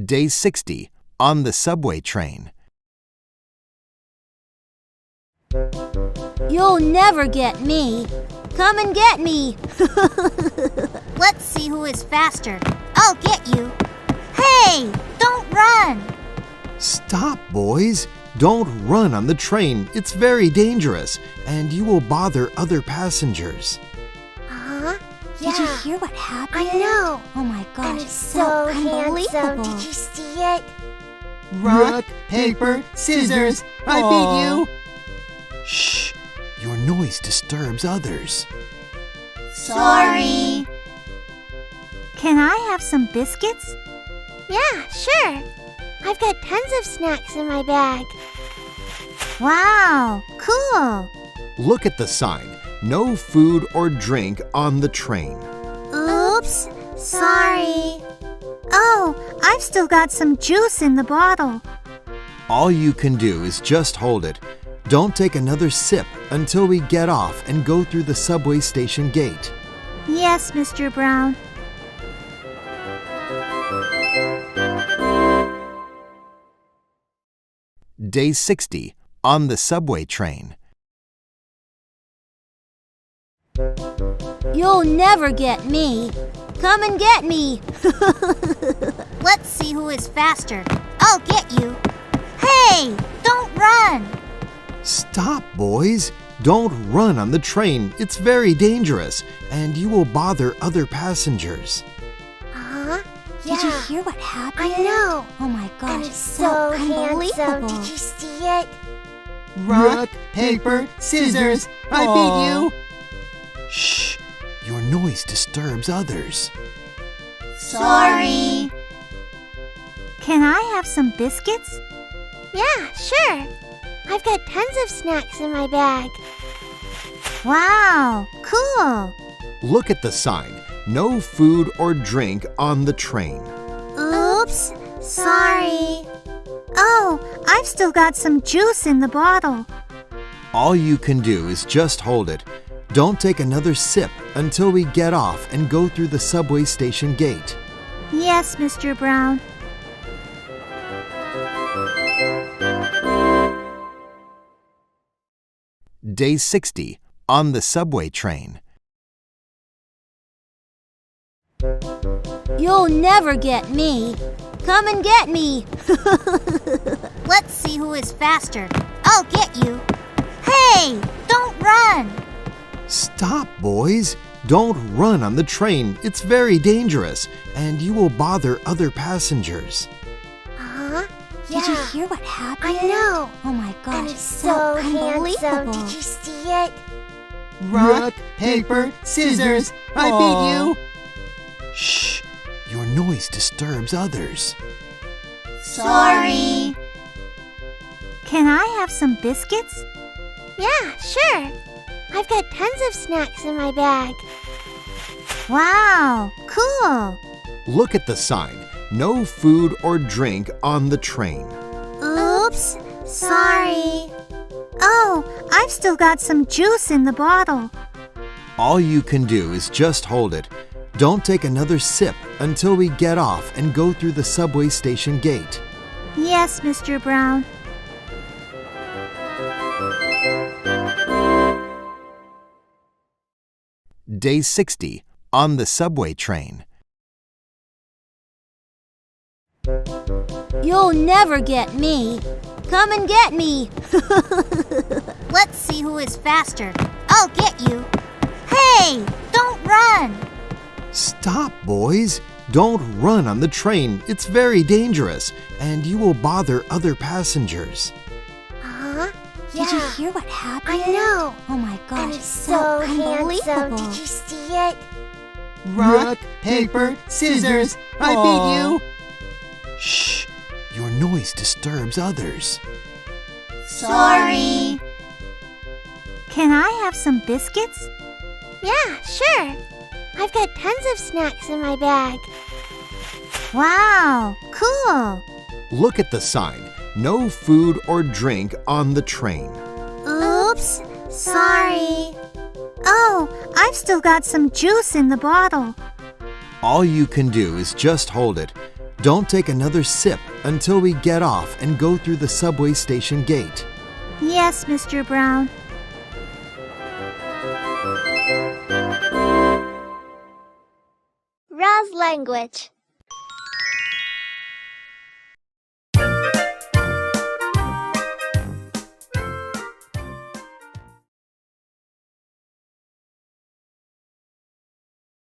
Day 60 on the subway train. You'll never get me. Come and get me. Let's see who is faster. I'll get you. Hey, don't run. Stop, boys! Don't run on the train. It's very dangerous, and you will bother other passengers. Did you hear what happened? I know. Oh my gosh, And it's so unbelievable. handsome. Did you see it? Rock, paper, scissors. I beat you. Shh! Your noise disturbs others. Sorry. Can I have some biscuits? Yeah, sure. I've got tons of snacks in my bag. Wow, cool. Look at the sign. No food or drink on the train. Oops, sorry. Oh, I've still got some juice in the bottle. All you can do is just hold it. Don't take another sip until we get off and go through the subway station gate. Yes, Mr. Brown. Day 60 on the subway train. You'll never get me. Come and get me. Let's see who is faster. I'll get you. Hey, don't run. Stop, boys! Don't run on the train. It's very dangerous, and you will bother other passengers. Did you hear what happened? I know. Oh my gosh, And it's so handsome. unbelievable. Did you see it? Rock, paper, scissors. I beat you. Shh! Your noise disturbs others. Sorry. Can I have some biscuits? Yeah, sure. I've got tons of snacks in my bag. Wow, cool. Look at the sign. No food or drink on the train. Oops, sorry. Oh, I've still got some juice in the bottle. All you can do is just hold it. Don't take another sip until we get off and go through the subway station gate. Yes, Mr. Brown. Day 60 on the subway train. You'll never get me. Come and get me. Let's see who is faster. I'll get you. Hey, don't run. Stop, boys! Don't run on the train. It's very dangerous, and you will bother other passengers. Did you hear what happened? I know. Oh my gosh, And it's so handsome. unbelievable. Did you see it? Rock, paper, scissors. I beat you. Shh! Your noise disturbs others. Sorry. Can I have some biscuits? Yeah, sure. I've got tons of snacks in my bag. Wow, cool. Look at the sign. No food or drink on the train. Oops, sorry. Oh, I've still got some juice in the bottle. All you can do is just hold it. Don't take another sip until we get off and go through the subway station gate. Yes, Mr. Brown. Day 60 on the subway train. You'll never get me. Come and get me. Let's see who is faster. I'll get you. Hey, don't run. Stop, boys! Don't run on the train. It's very dangerous, and you will bother other passengers. Did you hear what happened? I know. Oh my gosh, And it's so handsome. unbelievable. Did you see it? Rock, paper, scissors. I beat you. Shh! Your noise disturbs others. Sorry. Can I have some biscuits? Yeah, sure. I've got tons of snacks in my bag. Wow, cool. Look at the sign. No food or drink on the train. Oops, sorry. Oh, I've still got some juice in the bottle. All you can do is just hold it. Don't take another sip until we get off and go through the subway station gate. Yes, Mr. Brown. Ra's language.